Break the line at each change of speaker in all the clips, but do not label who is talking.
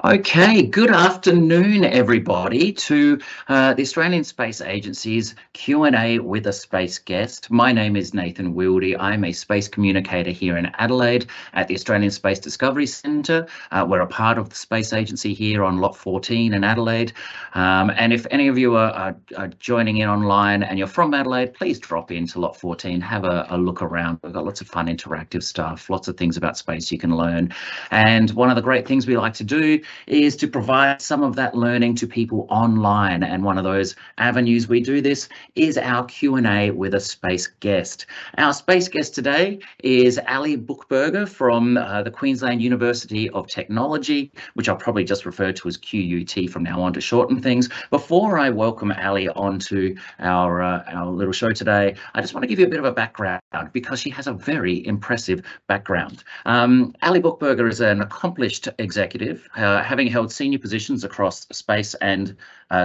Okay, good afternoon, everybody, to the Australian Space Agency's Q&A with a space guest. My name is Nathan Wildy. I'm a space communicator here in Adelaide at the Australian Space Discovery Centre. We're a part of the Space Agency here on Lot 14 in Adelaide. And if any of you are joining in online and you're from Adelaide, please drop into Lot 14, have a look around. We've got lots of fun interactive stuff, lots of things about space you can learn. And one of the great things we like to do is to provide some of that learning to people online, and one of those avenues we do this is our Q&A with a space guest. Our space guest today is Ali Buchberger from the Queensland University of Technology, which I'll probably just refer to as QUT from now on to shorten things. Before I welcome Ali onto our little show today, I just want to give you a bit of a background because she has a very impressive background. Ali Buchberger is an accomplished executive, having held senior positions across space and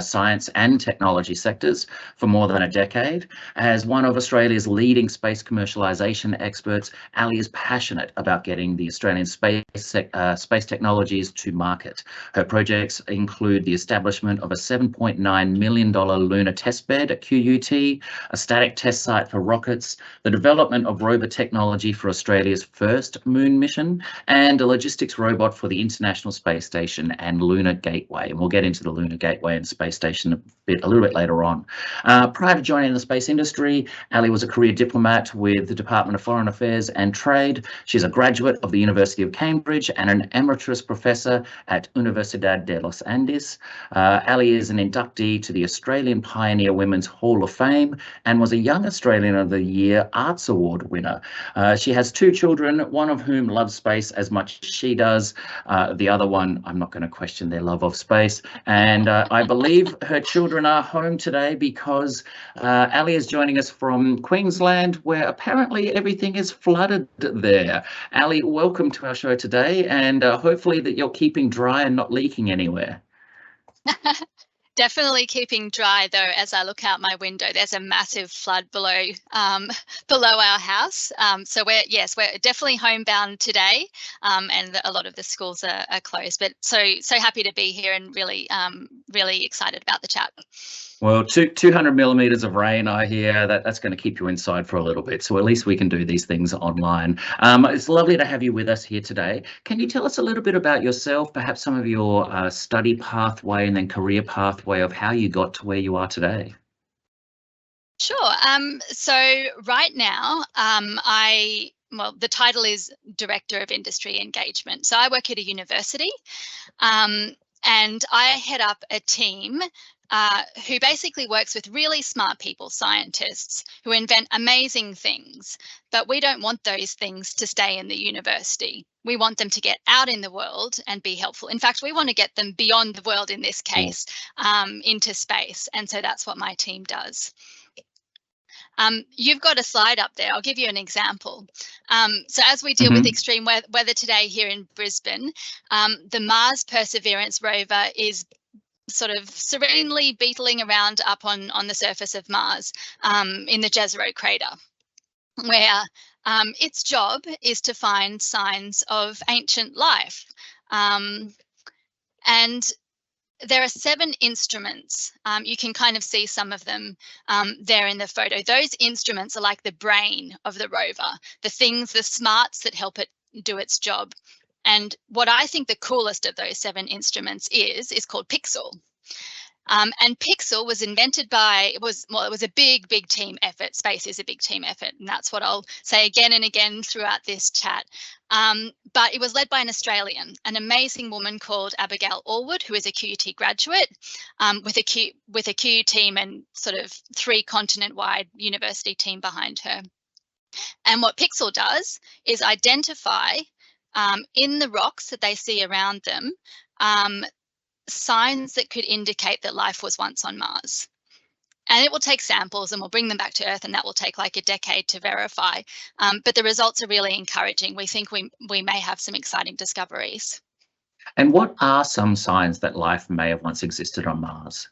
science and technology sectors for more than a decade. As one of Australia's leading space commercialisation experts, Ali is passionate about getting the Australian space technologies to market. Her projects include the establishment of a $7.9 million lunar testbed at QUT, a static test site for rockets, the development of rover technology for Australia's first moon mission, and a logistics robot for the International Space Station and Lunar Gateway. And we'll get into the Lunar Gateway and Space Station a little bit later on. Prior to joining the space industry, Ali was a career diplomat with the Department of Foreign Affairs and Trade. She's a graduate of the University of Cambridge and an emeritus professor at Universidad de los Andes. Ali is an inductee to the Australian Pioneer Women's Hall of Fame and was a Young Australian of the Year Arts Award winner. She has two children, one of whom loves space as much as she does. The other one, I'm not going to question their love of space. And I believe her children are home today because Ali is joining us from Queensland, where apparently everything is flooded there. Ali, welcome to our show today, and hopefully that you're keeping dry and not leaking anywhere.
Definitely keeping dry, though. As I look out my window, there's a massive flood below our house. So we're definitely homebound today, and a lot of the schools are closed. But so happy to be here and really excited about the chat.
Well, 200 millimetres of rain, I hear that's going to keep you inside for a little bit. So at least we can do these things online. It's lovely to have you with us here today. Can you tell us a little bit about yourself, perhaps some of your study pathway and then career pathway of how you got to where you are today?
Sure. So right now, the title is Director of Industry Engagement. So I work at a university, and I head up a team who basically works with really smart people, scientists, who invent amazing things. But we don't want those things to stay in the university. We want them to get out in the world and be helpful. In fact, we want to get them beyond the world, in this case, into space. And so that's what my team does. You've got a slide up there. I'll give you an example. So as we deal with extreme weather today here in Brisbane, the Mars Perseverance rover is sort of serenely beetling around up on the surface of Mars in the Jezero crater, where its job is to find signs of ancient life. And there are 7 instruments. You can kind of see some of them there in the photo. Those instruments are like the brain of the rover, the smarts that help it do its job. And what I think the coolest of those 7 instruments is called Pixel. And Pixel was invented it was a big team effort. Space is a big team effort, and that's what I'll say again and again throughout this chat. But it was led by an Australian, an amazing woman called Abigail Allwood, who is a QUT graduate with a QU team and sort of 3 continent-wide university team behind her. And what Pixel does is identify in the rocks that they see around them signs that could indicate that life was once on Mars. And it will take samples and we'll bring them back to Earth, and that will take like a decade to verify. But the results are really encouraging. We think we may have some exciting discoveries.
And what are some signs that life may have once existed on Mars?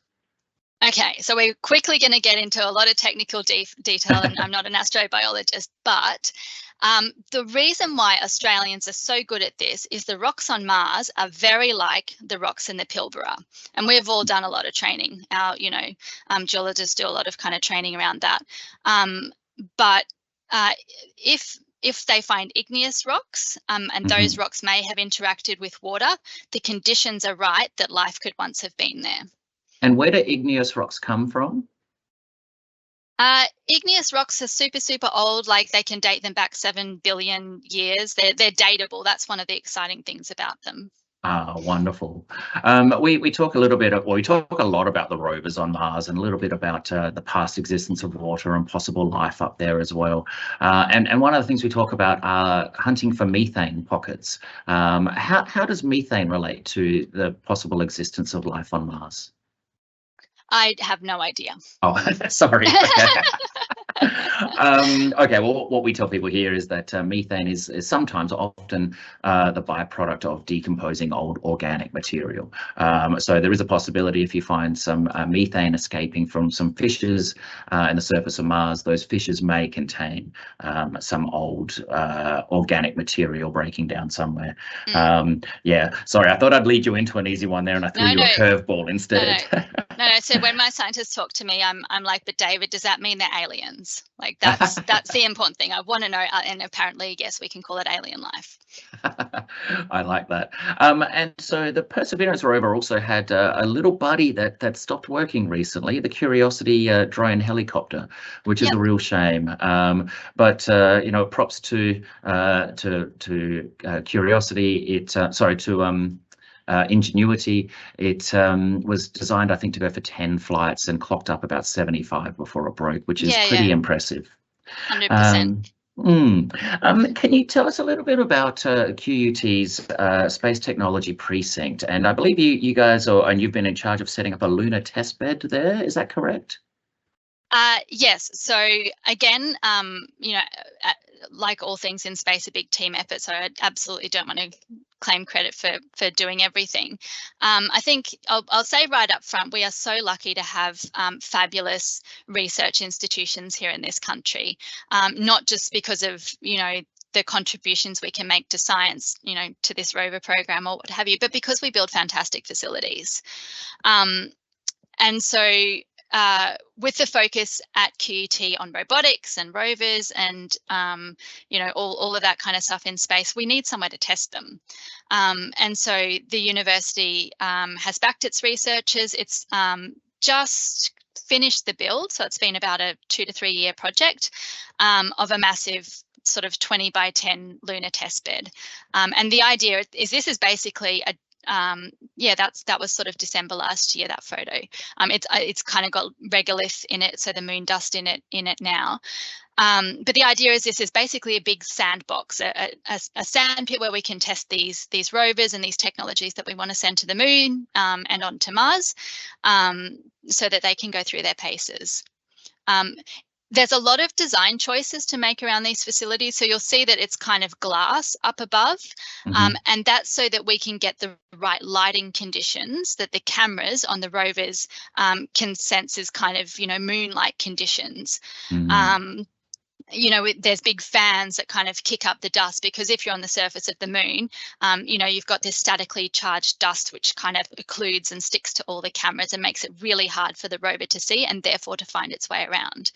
Okay, so we're quickly going to get into a lot of technical detail, and I'm not an astrobiologist, but The reason why Australians are so good at this is the rocks on Mars are very like the rocks in the Pilbara, and we've all done a lot of training. Our, geologists do a lot of kind of training around that. But if they find igneous rocks, and those rocks may have interacted with water, the conditions are right that life could once have been there.
And where do igneous rocks come from?
Igneous rocks are super, super old. Like, they can date them back 7 billion years. They're datable. That's one of the exciting things about them.
Wonderful. We talk a little bit, we talk a lot about the rovers on Mars and a little bit about the past existence of water and possible life up there as well. And one of the things we talk about are hunting for methane pockets. How does methane relate to the possible existence of life on Mars?
I have no idea.
Oh, sorry. Okay, well, what we tell people here is that methane is sometimes, often, the byproduct of decomposing old organic material. So there is a possibility, if you find some methane escaping from some fissures in the surface of Mars, those fissures may contain some old organic material breaking down somewhere. Yeah, sorry, I thought I'd lead you into an easy one there, and I threw you a curveball instead.
No, so when my scientists talk to me, I'm like, but David, does that mean they're aliens? Like, that's the important thing. I want to know, and apparently, yes, we can call it alien life.
I like that. And so the Perseverance rover also had a little buddy that stopped working recently, the Curiosity drone helicopter, which is a real shame. But props to Curiosity. Ingenuity. It was designed, I think, to go for 10 flights and clocked up about 75 before it broke, which is pretty impressive.
100%.
Can you tell us a little bit about QUT's Space Technology Precinct? And I believe you guys and you've been in charge of setting up a lunar testbed there. Is that correct?
Yes. So again, like all things in space, a big team effort. So I absolutely don't want to claim credit for doing everything. I think I'll say right up front, we are so lucky to have fabulous research institutions here in this country, not just because of, the contributions we can make to science, to this rover program or what have you, but because we build fantastic facilities. And so with the focus at QUT on robotics and rovers and, all of that kind of stuff in space, we need somewhere to test them. And so the university has backed its researchers. It's just finished the build. So it's been about a 2 to 3 year project of a massive sort of 20 by 10 lunar test bed. And the idea is this is basically a that was sort of December last year, that photo. It's kind of got regolith in it, so the moon dust in it now. But the idea is this is basically a big sandbox, a sand pit where we can test these rovers and these technologies that we want to send to the moon and onto Mars, so that they can go through their paces. There's a lot of design choices to make around these facilities. So you'll see that it's kind of glass up above, and that's so that we can get the right lighting conditions that the cameras on the rovers can sense as kind of, moon-like conditions. There's big fans that kind of kick up the dust, because if you're on the surface of the moon, you've got this statically charged dust which kind of occludes and sticks to all the cameras and makes it really hard for the rover to see and therefore to find its way around.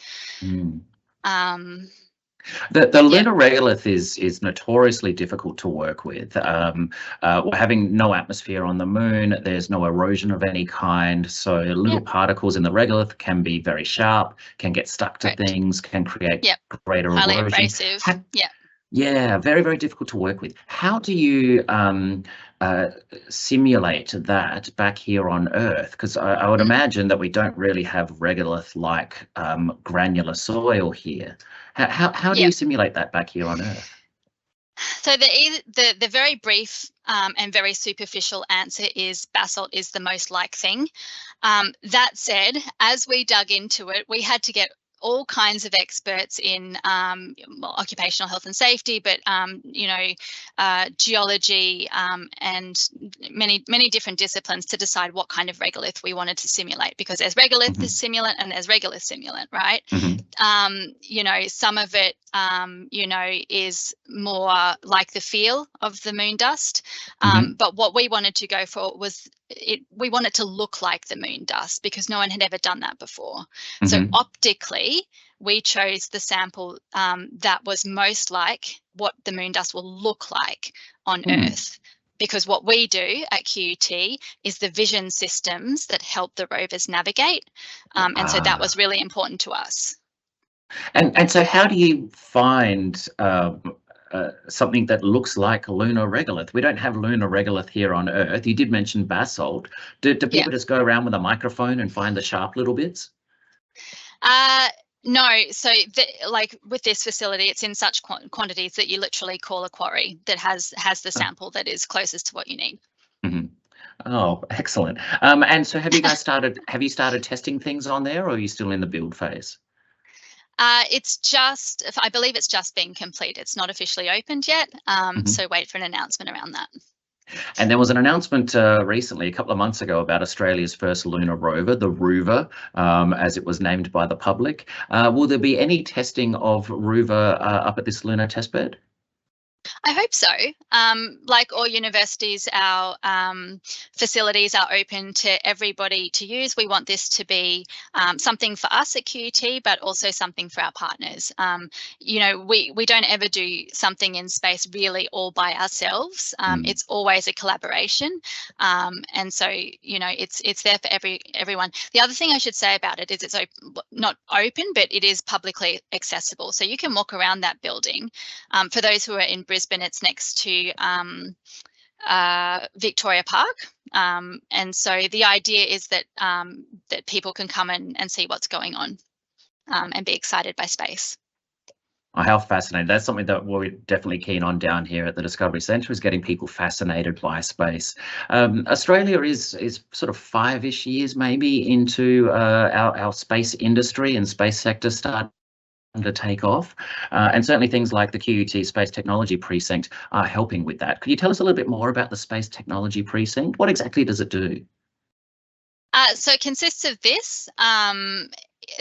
The lunar regolith is notoriously difficult to work with. Having no atmosphere on the moon, there's no erosion of any kind, so little particles in the regolith can be very sharp, can get stuck to things, can create greater
highly
erosion.
Abrasive.
Yeah, very, very difficult to work with. How do you simulate that back here on Earth? Because I would imagine that we don't really have regolith-like granular soil here. How do you simulate that back here on Earth?
So the very brief and very superficial answer is basalt is the most like thing. That said, as we dug into it, we had to get all kinds of experts in occupational health and safety, but geology and many different disciplines to decide what kind of regolith we wanted to simulate, because there's regolith simulant and there's regolith simulant, right? Some of it you know, is more like the feel of the moon dust. But what we wanted to go for was we want it to look like the moon dust because no one had ever done that before. So optically, we chose the sample that was most like what the moon dust will look like on Earth. Because what we do at QUT is the vision systems that help the rovers navigate. And so that was really important to us.
And so how do you find something that looks like lunar regolith? We don't have lunar regolith here on Earth. You did mention basalt. Do people just go around with a microphone and find the sharp little bits?
No, so like with this facility, it's in such quantities that you literally call a quarry that has the sample that is closest to what you need.
Oh, excellent. And so have you guys started testing things on there, or are you still in the build phase?
It's just, I believe it's just being complete. It's not officially opened yet. So wait for an announcement around that.
And there was an announcement recently, a couple of months ago, about Australia's first lunar rover, the rover, as it was named by the public. Will there be any testing of rover up at this lunar testbed?
I hope so. Like all universities, our facilities are open to everybody to use. We want this to be something for us at QUT, but also something for our partners. You know, we don't ever do something in space really all by ourselves. It's always a collaboration. And so, you know, it's there for everyone. The other thing I should say about it is it's not open, but it is publicly accessible. So you can walk around that building. For those who are in Brisbane, it's next to Victoria Park, and so the idea is that that people can come and see what's going on and be excited by space.
Oh, how fascinating. That's something that we're definitely keen on down here at the Discovery Centre, is getting people fascinated by space. Australia is sort of 5-ish years maybe into our space industry and space sector starting to take off, and certainly things like the QUT Space Technology Precinct are helping with that. Could you tell us a little bit more about the Space Technology Precinct? What exactly does it do?
So it consists of this.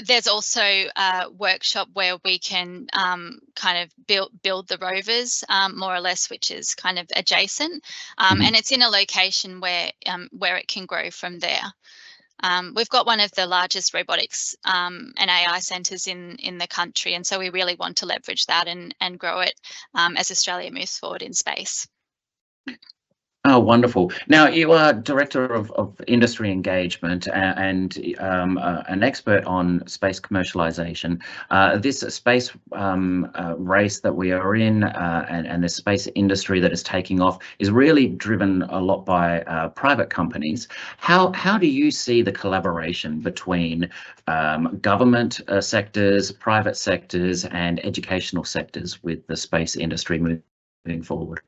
There's also a workshop where we can kind of build the rovers, more or less, which is kind of adjacent, and it's in a location where it can grow from there. We've got one of the largest robotics and AI centres in the country, and so we really want to leverage that and grow it as Australia moves forward in space.
Oh, wonderful. Now, you are Director of Industry Engagement and an expert on space commercialisation. This space race that we are in and the space industry that is taking off is really driven a lot by private companies. How do you see the collaboration between government sectors, private sectors and educational sectors with the space industry moving forward?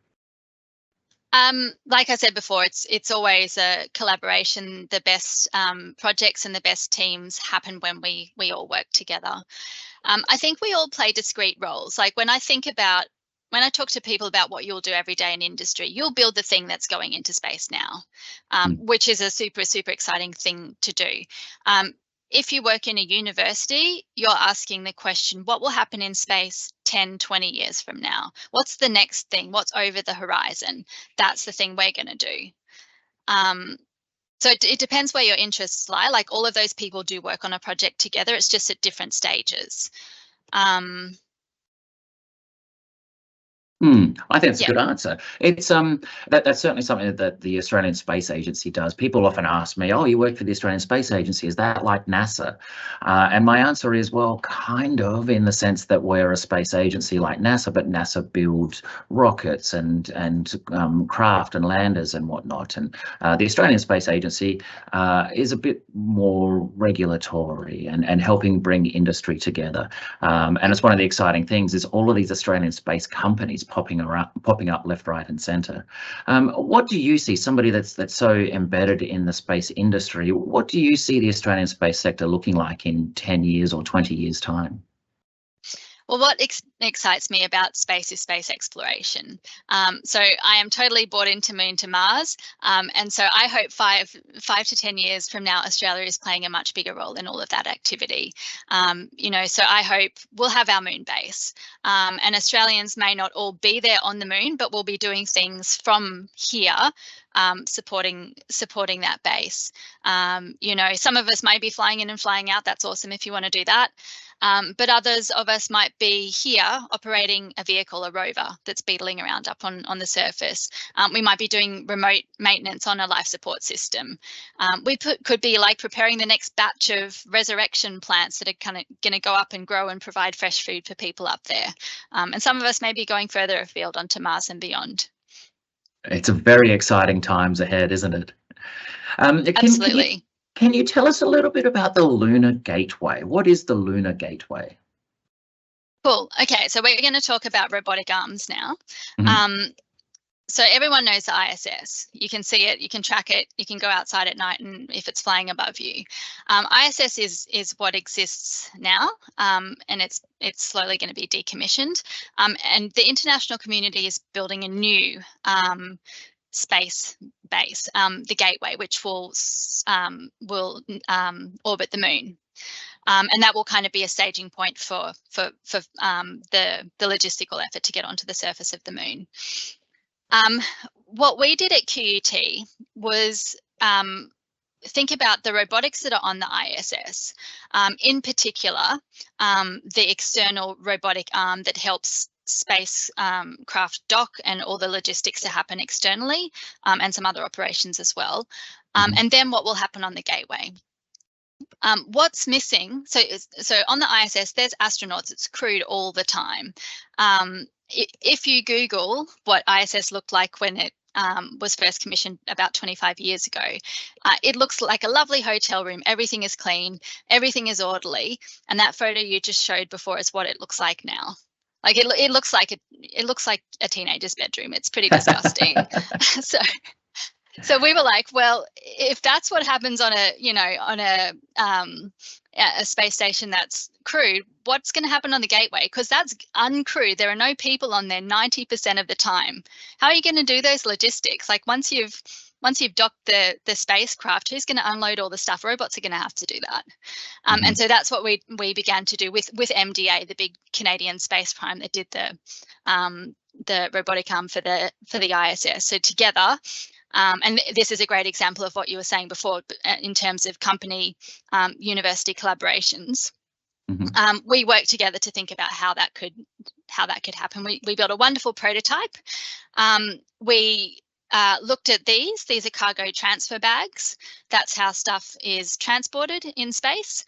Like I said before, it's always a collaboration. The best projects and the best teams happen when we all work together. I think we all play discrete roles. Like when I talk to people about what you'll do every day in industry, you'll build the thing that's going into space now, which is a super, super exciting thing to do. If you work in a university, you're asking the question, what will happen in space 10, 20 years from now? What's the next thing? What's over the horizon? That's the thing we're going to do. So it depends where your interests lie. Like all of those people do work on a project together. It's just at different stages.
I think that's a good answer. It's that's certainly something that the Australian Space Agency does. People often ask me, "Oh, you work for the Australian Space Agency? Is that like NASA?" And my answer is, well, kind of, in the sense that we're a space agency like NASA, but NASA builds rockets and craft and landers and whatnot. And the Australian Space Agency is a bit more regulatory and helping bring industry together. And it's one of the exciting things is all of these Australian space companies popping up left, right and centre. What do you see, somebody that's so embedded in the space industry, what do you see the Australian space sector looking like in 10 years or 20 years time?
Well, what excites me about space is space exploration. So I am totally bought into Moon to Mars. And so I hope 5 to 10 years from now, Australia is playing a much bigger role in all of that activity. So I hope we'll have our moon base. And Australians may not all be there on the moon, but we'll be doing things from here, supporting that base. Some of us might be flying in and flying out. That's awesome if you want to do that. But others of us might be here operating a vehicle, a rover that's beetling around up on the surface. We might be doing remote maintenance on a life support system. We could be like preparing the next batch of resurrection plants that are kind of going to go up and grow and provide fresh food for people up there. And some of us may be going further afield onto Mars and beyond.
It's a very exciting times ahead, isn't it?
Absolutely.
Can you tell us a little bit about the Lunar Gateway? What is the Lunar Gateway?
Cool. Okay, so we're going to talk about robotic arms now. So everyone knows the ISS. You can see it, you can track it, you can go outside at night and if it's flying above you. ISS is what exists now, and it's slowly going to be decommissioned. And the international community is building a new space base, the Gateway, which will orbit the moon. And that will kind of be a staging point for the logistical effort to get onto the surface of the moon. What we did at QUT was think about the robotics that are on the ISS, in particular, the external robotic arm that helps spacecraft dock and all the logistics to happen externally, and some other operations as well. And then what will happen on the Gateway. What's missing, so on the ISS, there's astronauts, it's crewed all the time. If you Google what ISS looked like when it was first commissioned about 25 years ago, it looks like a lovely hotel room. Everything is clean, everything is orderly, and that photo you just showed before is what it looks like now. Like it looks like a teenager's bedroom. It's pretty disgusting. So we were like, well, if that's what happens on a space station that's crewed, what's going to happen on the Gateway? Because that's uncrewed. There are no people on there 90% of the time. How are you going to do those logistics? Like once you've docked the spacecraft, who's going to unload all the stuff? Robots are going to have to do that. And so that's what we began to do with MDA, the big Canadian space prime that did the robotic arm for the ISS. So together. And this is a great example of what you were saying before in terms of company university collaborations. We worked together to think about how that could happen. We built a wonderful prototype. We looked at these are cargo transfer bags. That's how stuff is transported in space.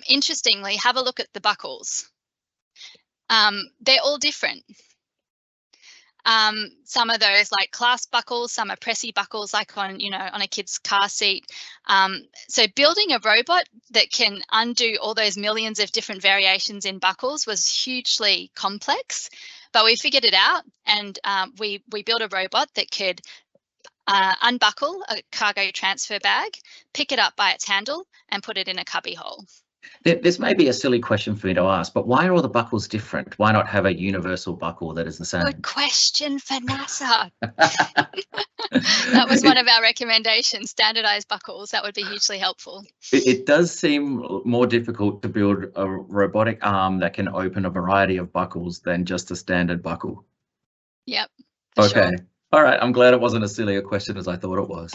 Interestingly, have a look at the buckles. They're all different. Some of those like clasp buckles, some are pressy buckles like on a kid's car seat. So building a robot that can undo all those millions of different variations in buckles was hugely complex, but we figured it out, and we built a robot that could unbuckle a cargo transfer bag, pick it up by its handle and put it in a cubby hole.
This may be a silly question for me to ask, but why are all the buckles different? Why not have a universal buckle that is the same?
Good question for NASA. That was one of our recommendations, standardized buckles. That would be hugely helpful.
It does seem more difficult to build a robotic arm that can open a variety of buckles than just a standard buckle.
Yep.
Okay.
Sure.
All right, I'm glad it wasn't as silly a question as I thought it was.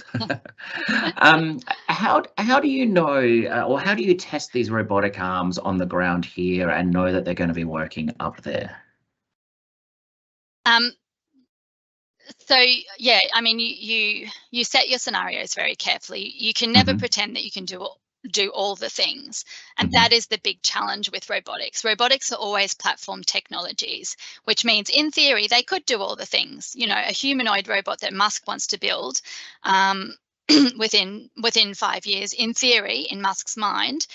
How do you know, or how do you test these robotic arms on the ground here and know that they're going to be working up there?
So yeah, I mean, you set your scenarios very carefully. You can never pretend that you can do all the things. And that is the big challenge with robotics. Robotics are always platform technologies, which means in theory, they could do all the things. A humanoid robot that Musk wants to build within 5 years, in theory, in Musk's mind,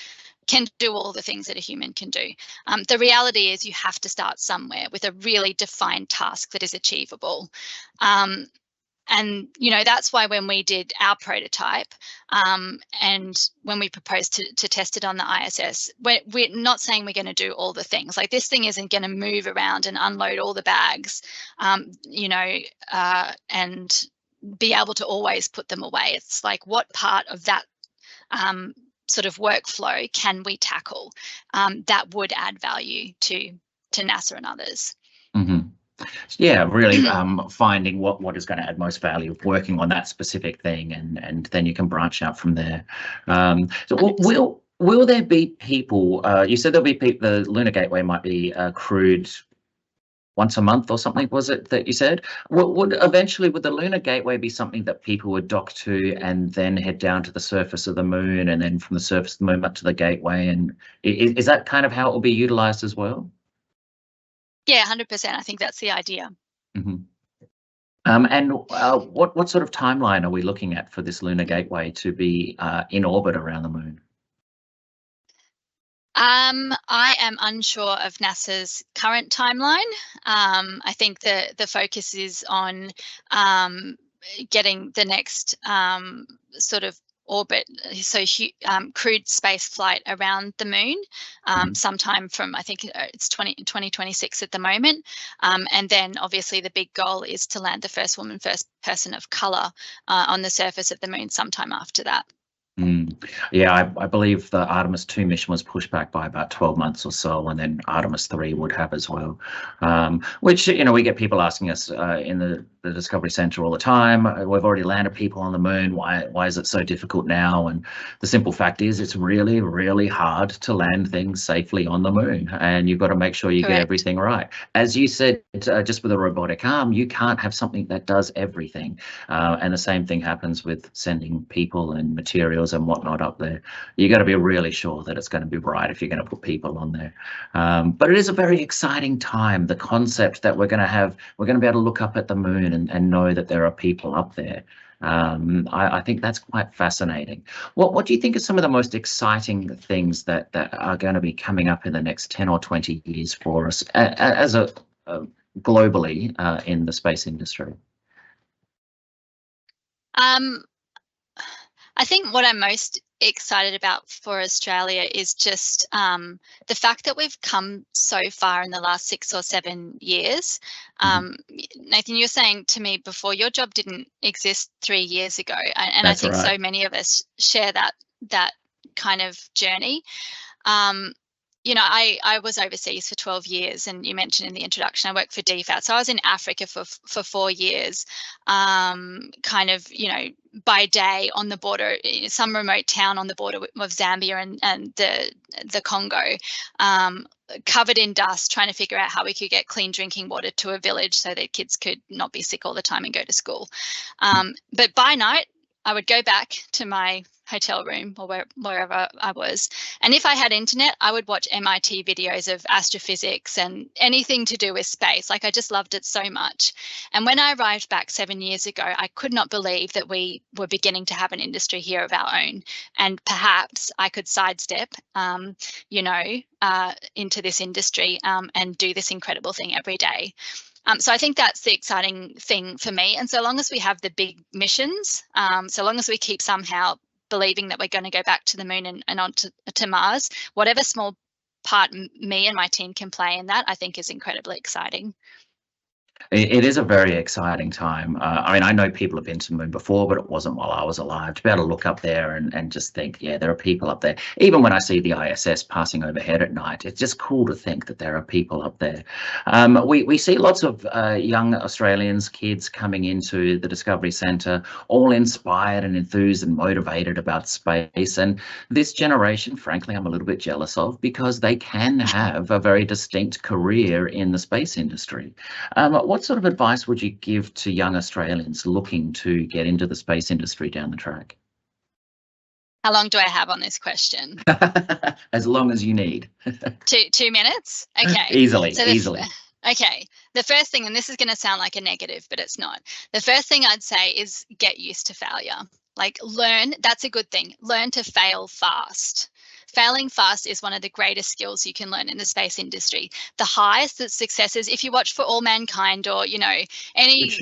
can do all the things that a human can do. The reality is you have to start somewhere with a really defined task that is achievable. you know, that's why when we did our prototype and when we proposed to test it on the ISS, we're not saying we're going to do all the things. Like, this thing isn't going to move around and unload all the bags, you know, and be able to always put them away. It's like, what part of that sort of workflow can we tackle that would add value to NASA and others?
Mm-hmm. Yeah, really finding what is going to add most value, working on that specific thing, and then you can branch out from there. So will there be people? You said there'll be people. The Lunar Gateway might be crewed once a month or something, was it that you said? Would the Lunar Gateway be something that people would dock to and then head down to the surface of the moon, and then from the surface of the moon up to the gateway? And is that kind of how it will be utilized as well?
Yeah, 100%. I think that's the idea.
Mm-hmm. And what sort of timeline are we looking at for this Lunar Gateway to be in orbit around the moon?
I am unsure of NASA's current timeline. I think the focus is on getting the next sort of orbit, so crewed space flight around the moon sometime from, I think it's 2026 at the moment. And then obviously the big goal is to land the first woman, first person of colour on the surface of the moon sometime after that.
Yeah, I believe the Artemis 2 mission was pushed back by about 12 months or so, and then Artemis 3 would have as well. Which, you know, we get people asking us in the Discovery Centre all the time, we've already landed people on the moon, why is it so difficult now? And the simple fact is, it's really, really hard to land things safely on the moon, and you've got to make sure you get everything right. As you said, just with a robotic arm, you can't have something that does everything. And the same thing happens with sending people and materials and whatnot up there. You got to be really sure that it's going to be right if you're going to put people on there. But it is a very exciting time. The concept that we're going to be able to look up at the moon and know that there are people up there. I think that's quite fascinating. What do you think are some of the most exciting things that are going to be coming up in the next 10 or 20 years for us as a globally in the space industry?
I think what I'm most excited about for Australia is just the fact that we've come so far in the last 6 or 7 years. Nathan, you were saying to me before, your job didn't exist 3 years ago, and I think so many of us share that kind of journey. You know, I was overseas for 12 years, and you mentioned in the introduction I worked for DFAT. So I was in Africa for 4 years, kind of, you know, by day on the border, some remote town on the border of Zambia and the Congo, covered in dust, trying to figure out how we could get clean drinking water to a village so that kids could not be sick all the time and go to school. But by night, I would go back to my hotel room or wherever I was, and if I had internet, I would watch MIT videos of astrophysics and anything to do with space. Like, I just loved it so much. And when I arrived back 7 years ago, I could not believe that we were beginning to have an industry here of our own, and perhaps I could sidestep, you know, into this industry and do this incredible thing every day. So I think that's the exciting thing for me. And so long as we have the big missions, so long as we keep somehow believing that we're going to go back to the moon and on to Mars, whatever small part me and my team can play in that, I think is incredibly exciting.
It is a very exciting time. I mean, I know people have been to the moon before, but it wasn't while I was alive. To be able to look up there and just think, yeah, there are people up there. Even when I see the ISS passing overhead at night, it's just cool to think that there are people up there. We see lots of young Australians, kids coming into the Discovery Centre, all inspired and enthused and motivated about space. And this generation, frankly, I'm a little bit jealous of, because they can have a very distinct career in the space industry. What sort of advice would you give to young Australians looking to get into the space industry down the track?
How long do I have on this question?
As long as you need.
2 minutes? Okay.
Easily.
Okay. The first thing, and this is going to sound like a negative, but it's not. The first thing I'd say is get used to failure. Like, learn, that's a good thing. Learn to fail fast. Failing fast is one of the greatest skills you can learn in the space industry. The highest successes, if you watch For All Mankind or, you know, any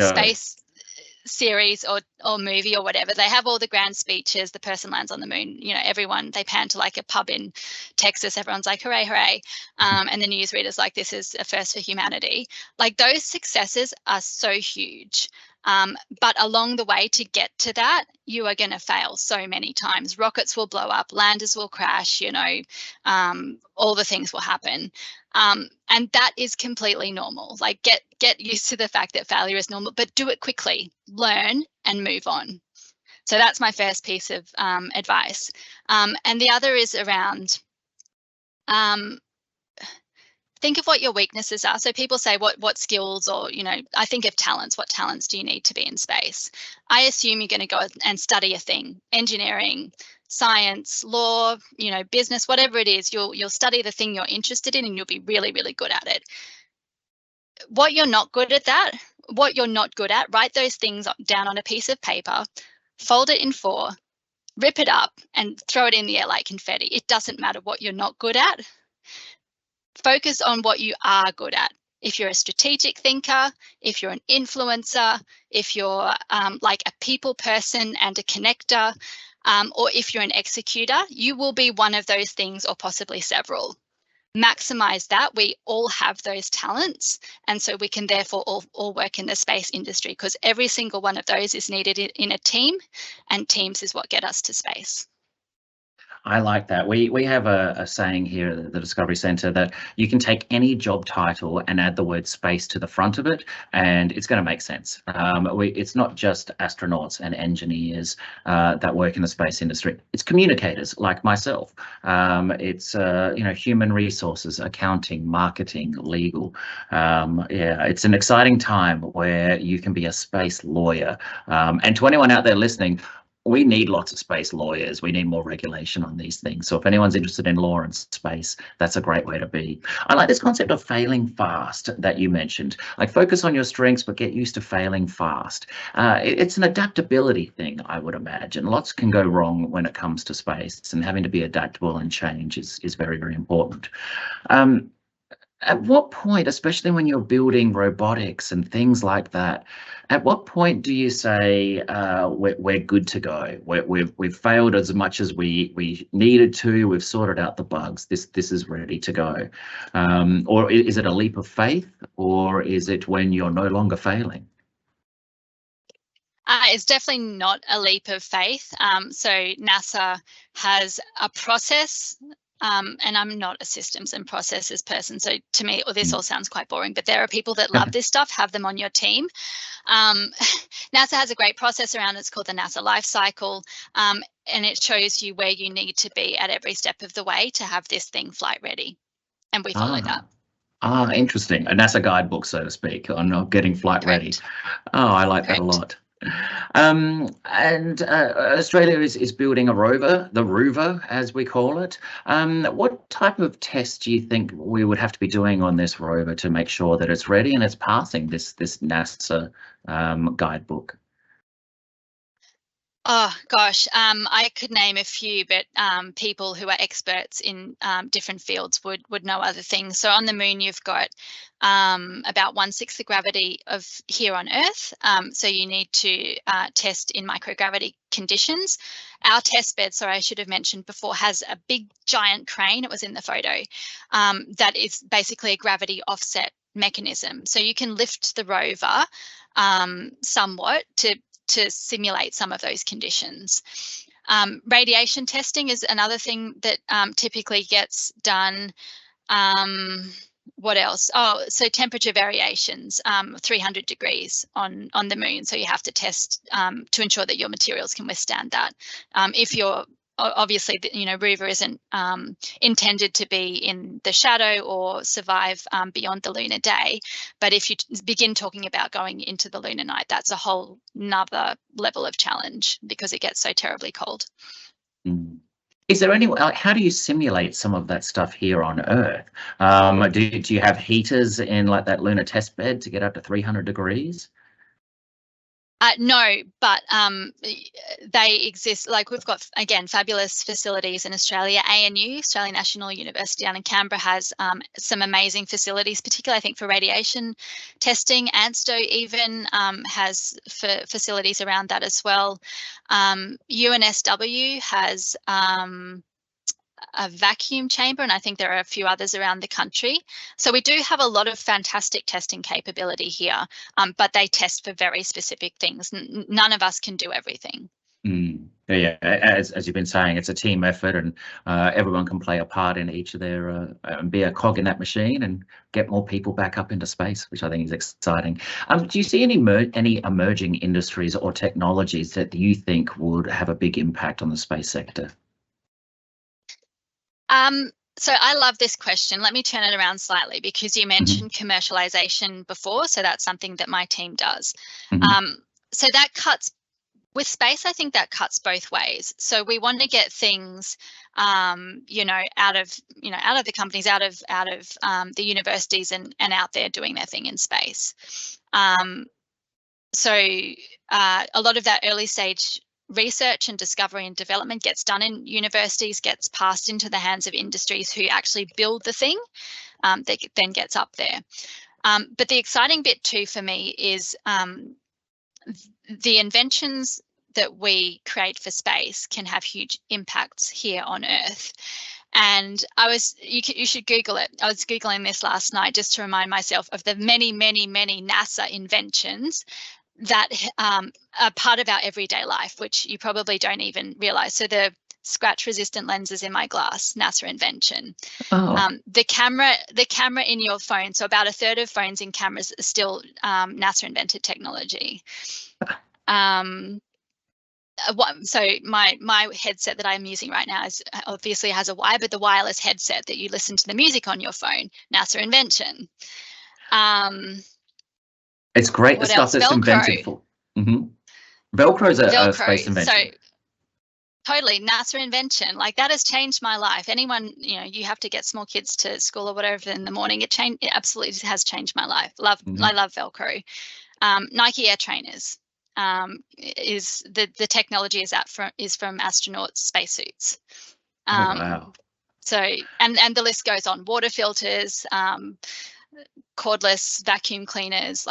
series or movie or whatever, they have all the grand speeches, the person lands on the moon, you know, everyone, they pan to like a pub in Texas, everyone's like, hooray, hooray. And the newsreader's like, this is a first for humanity. Like, those successes are so huge. But along the way to get to that, you are going to fail so many times. Rockets will blow up, landers will crash, you know, all the things will happen. And that is completely normal. Like, get used to the fact that failure is normal, but do it quickly, learn and move on. So that's my first piece of advice. And the other is around think of what your weaknesses are. So people say, what skills, or, you know, I think of talents. What talents do you need to be in space? I assume you're going to go and study a thing, engineering, science, law, you know, business, whatever it is. You'll study the thing you're interested in, and you'll be really, really good at it. What you're not good at, write those things down on a piece of paper, fold it in 4, rip it up, and throw it in the air like confetti. It doesn't matter what you're not good at. Focus on what you are good at. If you're a strategic thinker, if you're an influencer, if you're like a people person and a connector, or if you're an executor, you will be one of those things, or possibly several. Maximize that. We all have those talents, and so we can therefore all work in the space industry, because every single one of those is needed in a team, and teams is what get us to space.
I like that. We have a saying here at the Discovery Centre that you can take any job title and add the word space to the front of it, and it's going to make sense. It's not just astronauts and engineers that work in the space industry. It's communicators like myself. It's you know, human resources, accounting, marketing, legal. Yeah, it's an exciting time where you can be a space lawyer. And to anyone out there listening, we need lots of space lawyers. We need more regulation on these things. So if anyone's interested in law and space, that's a great way to be. I like this concept of failing fast that you mentioned. Like, focus on your strengths, but get used to failing fast. It's an adaptability thing, I would imagine. Lots can go wrong when it comes to space, and having to be adaptable and change is very, very important. At what point, especially when you're building robotics and things like that, at what point do you say we're good to go? We've failed as much as we needed to. We've sorted out the bugs. This is ready to go, or is it a leap of faith, or is it when you're no longer failing?
It's definitely not a leap of faith. So NASA has a process. And I'm not a systems and processes person, so to me, this all sounds quite boring, but there are people that love this stuff. Have them on your team. NASA has a great process around it. It's called the NASA Life Cycle, and it shows you where you need to be at every step of the way to have this thing flight ready, and we follow that.
Interesting. A NASA guidebook, so to speak, on getting flight ready. Oh, I like that a lot. And Australia is building a rover, the rover as we call it. What type of tests do you think we would have to be doing on this rover to make sure that it's ready and it's passing this NASA guidebook?
Oh gosh, I could name a few, but people who are experts in different fields would know other things. So on the moon, you've got about 1/6 the gravity of here on Earth. So you need to test in microgravity conditions. Our test bed, sorry, I should have mentioned before, has a big giant crane. It was in the photo. That is basically a gravity offset mechanism. So you can lift the rover somewhat to simulate some of those conditions. Radiation testing is another thing that typically gets done. What else? Oh, so temperature variations, 300 degrees on the moon. So you have to test to ensure that your materials can withstand that. If you're obviously, you know, rover isn't intended to be in the shadow or survive beyond the lunar day. But if you begin talking about going into the lunar night, that's a whole nother level of challenge because it gets so terribly cold.
Is there any, how do you simulate some of that stuff here on Earth? Do you have heaters in like that lunar test bed to get up to 300 degrees?
No, but they exist. Like, we've got, again, fabulous facilities in Australia. ANU, Australian National University down in Canberra, has some amazing facilities, particularly I think for radiation testing. ANSTO even has facilities around that as well. UNSW has a vacuum chamber, and I think there are a few others around the country. So we do have a lot of fantastic testing capability here, but they test for very specific things. None of us can do everything.
Yeah, as you've been saying, it's a team effort, and everyone can play a part in each of their be a cog in that machine and get more people back up into space, which I think is exciting. Do you see any emerging industries or technologies that you think would have a big impact on the space sector?
So I love this question. Let me turn it around slightly, because you mentioned commercialization before. So that's something that my team does. So that cuts with space. I think that cuts both ways. So we want to get things, out of the companies, out of the universities, and out there doing their thing in space. So a lot of that early stage research and discovery and development gets done in universities, gets passed into the hands of industries who actually build the thing that then gets up there. But the exciting bit too for me is the inventions that we create for space can have huge impacts here on Earth. And you should Google it. I was Googling this last night just to remind myself of the many, many, many NASA inventions that are part of our everyday life, which you probably don't even realize. So the scratch resistant lenses in my glass, NASA invention. The camera in your phone. So about a third of phones in cameras are still NASA invented technology. So my headset that I'm using right now is obviously has a wire, but the wireless headset that you listen to the music on your phone, NASA invention.
It's great, the stuff that's invented for. Velcro's a space invention.
So totally NASA invention. Like, that has changed my life. Anyone, you have to get small kids to school or whatever in the morning. It absolutely has changed my life. I love Velcro. Nike Air Trainers is the technology is from astronauts' spacesuits.
Wow.
So and the list goes on. Water filters, cordless vacuum cleaners,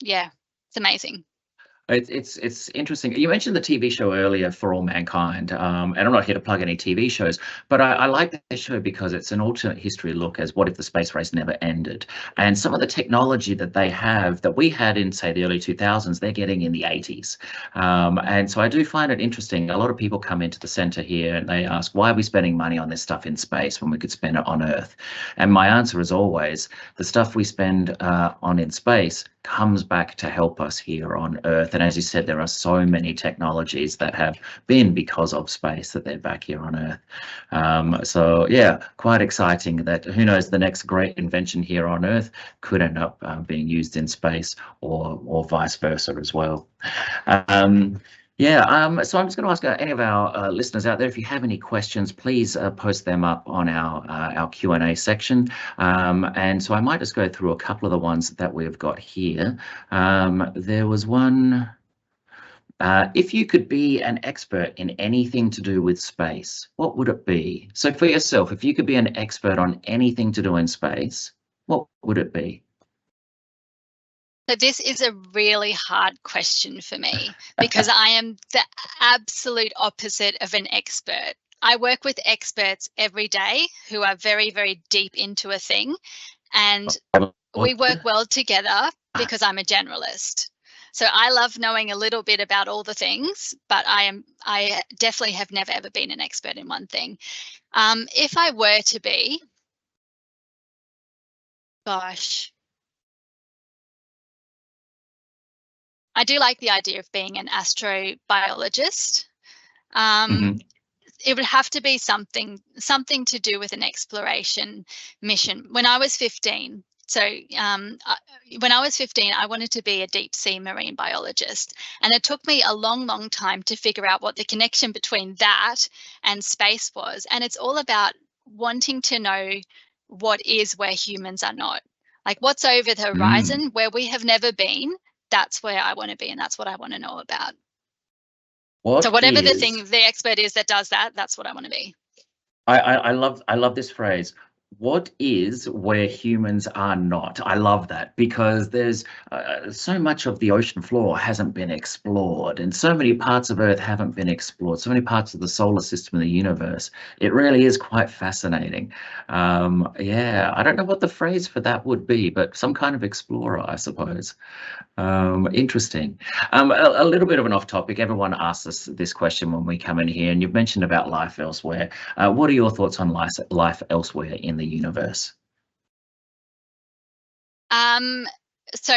it's amazing.
It's interesting. You mentioned the TV show earlier, For All Mankind, and I'm not here to plug any TV shows, but I like that show because it's an alternate history look as what if the space race never ended. And some of the technology that they have that we had in, say, the early 2000s, they're getting in the 80s. And so I do find it interesting. A lot of people come into the centre here and they ask, why are we spending money on this stuff in space when we could spend it on Earth? And my answer is always, the stuff we spend on in space comes back to help us here on Earth. And as you said, there are so many technologies that have been because of space that they're back here on Earth. So yeah, quite exciting that who knows, the next great invention here on Earth could end up being used in space or vice versa as well. So I'm just going to ask any of our listeners out there, if you have any questions, please post them up on our Q&A section. And so I might just go through a couple of the ones that we've got here. There was one, if you could be an expert in anything to do with space, what would it be? So for yourself, if you could be an expert on anything to do in space, what would it be?
So this is a really hard question for me because I am the absolute opposite of an expert. I work with experts every day who are very, very deep into a thing, and we work well together because I'm a generalist. So I love knowing a little bit about all the things, but I definitely have never ever been an expert in one thing. If I were to be, gosh. I do like the idea of being an astrobiologist. It would have to be something to do with an exploration mission. When I was 15, I wanted to be a deep sea marine biologist, and it took me a long, long time to figure out what the connection between that and space was. And it's all about wanting to know what is where humans are not. Like, what's over the horizon where we have never been. that's where I want to be, and that's what I want to know about.
What
So whatever the
is
thing, the expert is that does that, that's what I want to be.
I love this phrase. What is where humans are not? I love that, because there's so much of the ocean floor hasn't been explored, and so many parts of Earth haven't been explored, so many parts of the solar system and the universe. It really is quite fascinating. Yeah, I don't know what the phrase for that would be, but some kind of explorer, I suppose. Interesting. A little bit of an off topic. Everyone asks us this question when we come in here, and you've mentioned about life elsewhere. What are your thoughts on life elsewhere in the universe?
So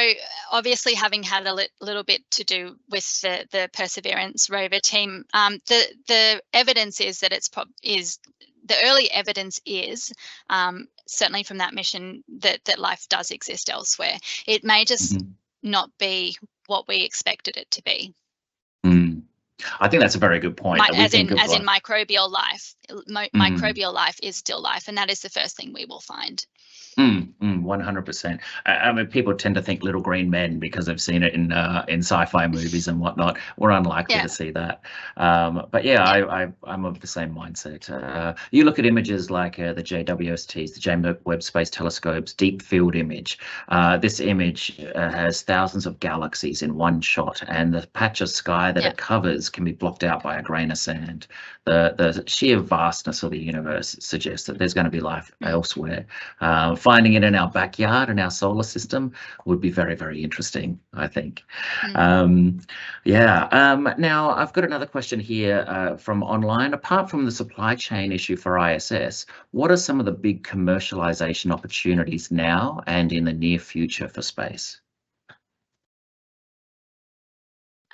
obviously, having had a little bit to do with the Perseverance rover team, the evidence is that the early evidence is certainly from that mission that life does exist elsewhere. It may just not be what we expected it to be.
I think that's a very good point.
As in microbial life. Microbial life is still life, and that is the first thing we will find.
100%. I mean, people tend to think little green men because they've seen it in sci-fi movies and whatnot. We're unlikely to see that. But yeah, I'm of the same mindset. You look at images like the JWSTs, the James Webb Space Telescope's deep field image. This image has thousands of galaxies in one shot, and the patch of sky that it covers can be blocked out by a grain of sand. The sheer vastness of the universe suggests that there's going to be life elsewhere. Finding it in our backyard in our solar system would be very, very interesting, I think. Now, I've got another question here from online. Apart from the supply chain issue for ISS, what are some of the big commercialization opportunities now and in the near future for space?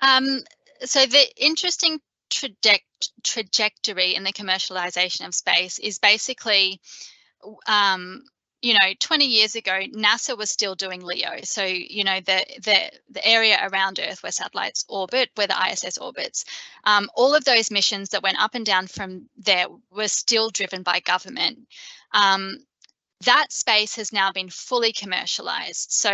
So the interesting trajectory in the commercialization of space is basically 20 years ago, NASA was still doing LEO. So, the area around Earth where satellites orbit, where the ISS orbits, all of those missions that went up and down from there were still driven by government. That space has now been fully commercialized. So,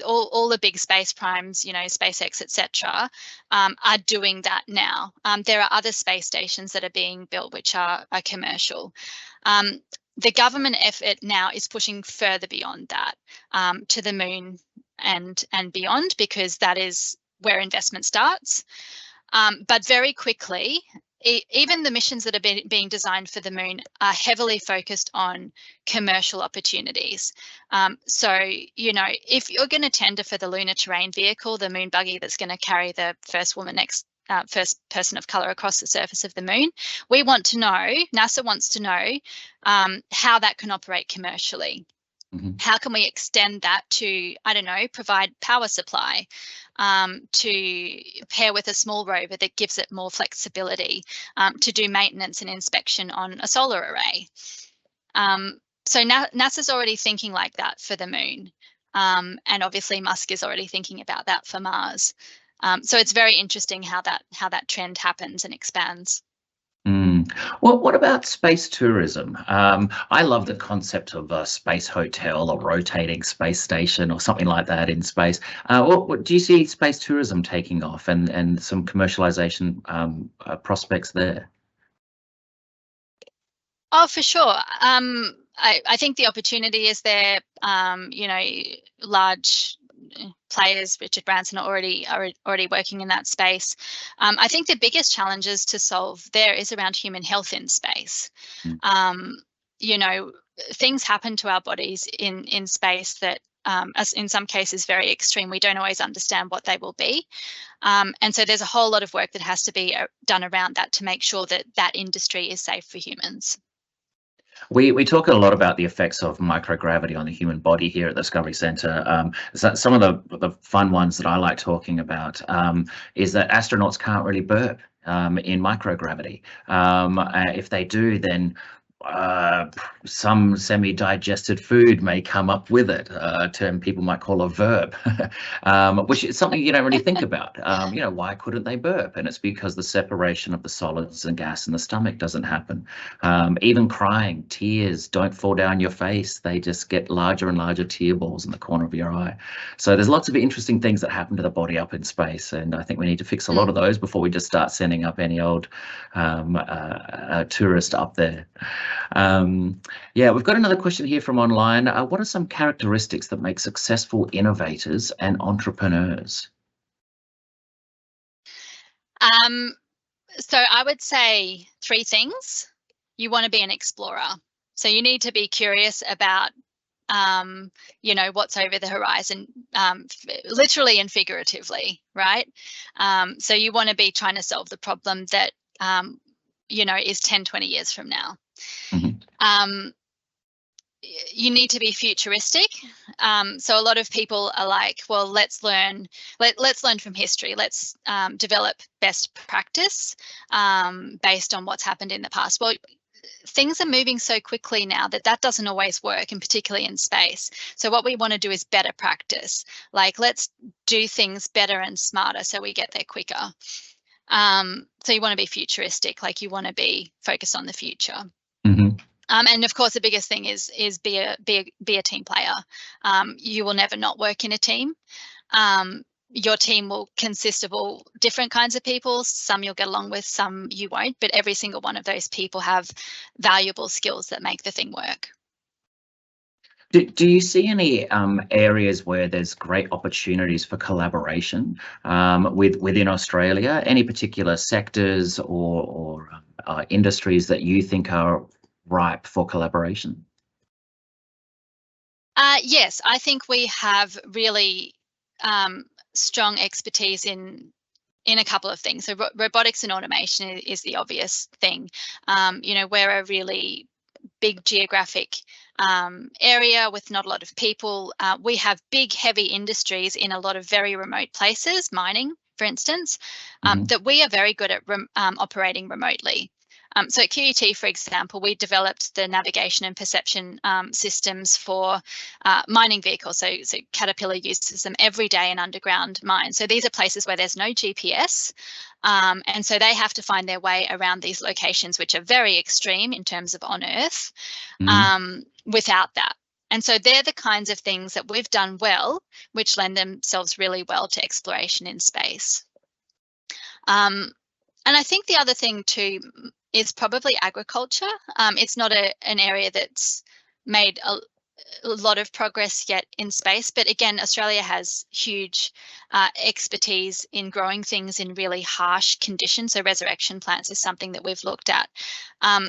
all the big space primes, SpaceX, etc., are doing that now. There are other space stations that are being built which are commercial. The government effort now is pushing further beyond that, to the moon and beyond, because that is where investment starts. But very quickly, even the missions that are being designed for the moon are heavily focused on commercial opportunities. So, if you're going to tender for the Lunar Terrain Vehicle, the moon buggy that's going to carry the first person of colour across the surface of the moon, we want to know, NASA wants to know how that can operate commercially. How can we extend that to, provide power supply, to pair with a small rover that gives it more flexibility, to do maintenance and inspection on a solar array. So NASA's already thinking like that for the moon. And obviously Musk is already thinking about that for Mars. So it's very interesting how that trend happens and expands.
Well, what about space tourism? I love the concept of a space hotel or rotating space station or something like that in space. What do you see space tourism taking off and some commercialization prospects there?
Oh, for sure. I think the opportunity is there. Large players, Richard Branson, are already working in that space. I think the biggest challenges to solve there is around human health in space. Things happen to our bodies in space that, as in some cases, very extreme. We don't always understand what they will be. And so there's a whole lot of work that has to be done around that to make sure that that industry is safe for humans.
We talk a lot about the effects of microgravity on the human body here at the Discovery Centre. Some of the fun ones that I like talking about is that astronauts can't really burp in microgravity. If they do, then some semi-digested food may come up with it, a term people might call a verb, which is something you don't really think about. Why couldn't they burp? And it's because the separation of the solids and gas in the stomach doesn't happen. Even crying, tears don't fall down your face. They just get larger and larger tear balls in the corner of your eye. So there's lots of interesting things that happen to the body up in space. And I think we need to fix a lot of those before we just start sending up any old tourist up there. Yeah, we've got another question here from online. What are some characteristics that make successful innovators and entrepreneurs?
So I would say 3 things. You want to be an explorer. So you need to be curious about, what's over the horizon, literally and figuratively, right? So you want to be trying to solve the problem that, is 10, 20 years from now.
Mm-hmm.
You need to be futuristic. So a lot of people are like, well, let's learn from history. Let's develop best practice based on what's happened in the past. Well, things are moving so quickly now that doesn't always work, and particularly in space. So what we want to do is better practice. Like, let's do things better and smarter so we get there quicker. So you want to be futuristic, like you want to be focused on the future.
Mm-hmm.
And of course, the biggest thing is be a team player. You will never not work in a team. Your team will consist of all different kinds of people. Some you'll get along with, some you won't, but every single one of those people have valuable skills that make the thing work.
Do you see any areas where there's great opportunities for collaboration within Australia? Any particular sectors or industries that you think are ripe for collaboration?
Yes, I think we have really strong expertise in a couple of things. So robotics and automation is the obvious thing. We're a really big geographic area with not a lot of people. We have big, heavy industries in a lot of very remote places, mining, for instance, that we are very good at operating remotely. So at QUT, for example, we developed the navigation and perception systems for mining vehicles. So Caterpillar uses them every day in underground mines. So these are places where there's no GPS. And so they have to find their way around these locations, which are very extreme in terms of on Earth, without that. And so they're the kinds of things that we've done well, which lend themselves really well to exploration in space. And I think the other thing too is probably agriculture. It's not an area that's made a lot of progress yet in space, but again, Australia has huge expertise in growing things in really harsh conditions. So resurrection plants is something that we've looked at.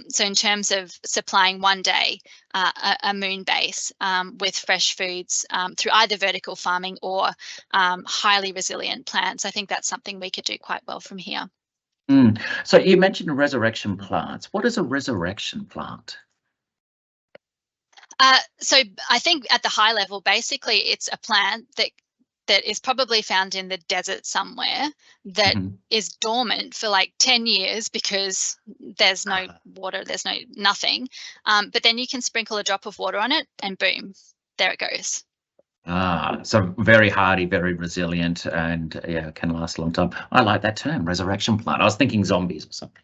So in terms of supplying one day a moon base with fresh foods through either vertical farming or highly resilient plants, I think that's something we could do quite well from here.
So you mentioned resurrection plants. What is a resurrection plant?
So I think at the high level, basically, it's a plant that is probably found in the desert somewhere that is dormant for like 10 years because there's no water, there's nothing. But then you can sprinkle a drop of water on it and boom, there it goes.
So very hardy, very resilient, and yeah, can last a long time. I like that term, resurrection plant. I was thinking zombies or something.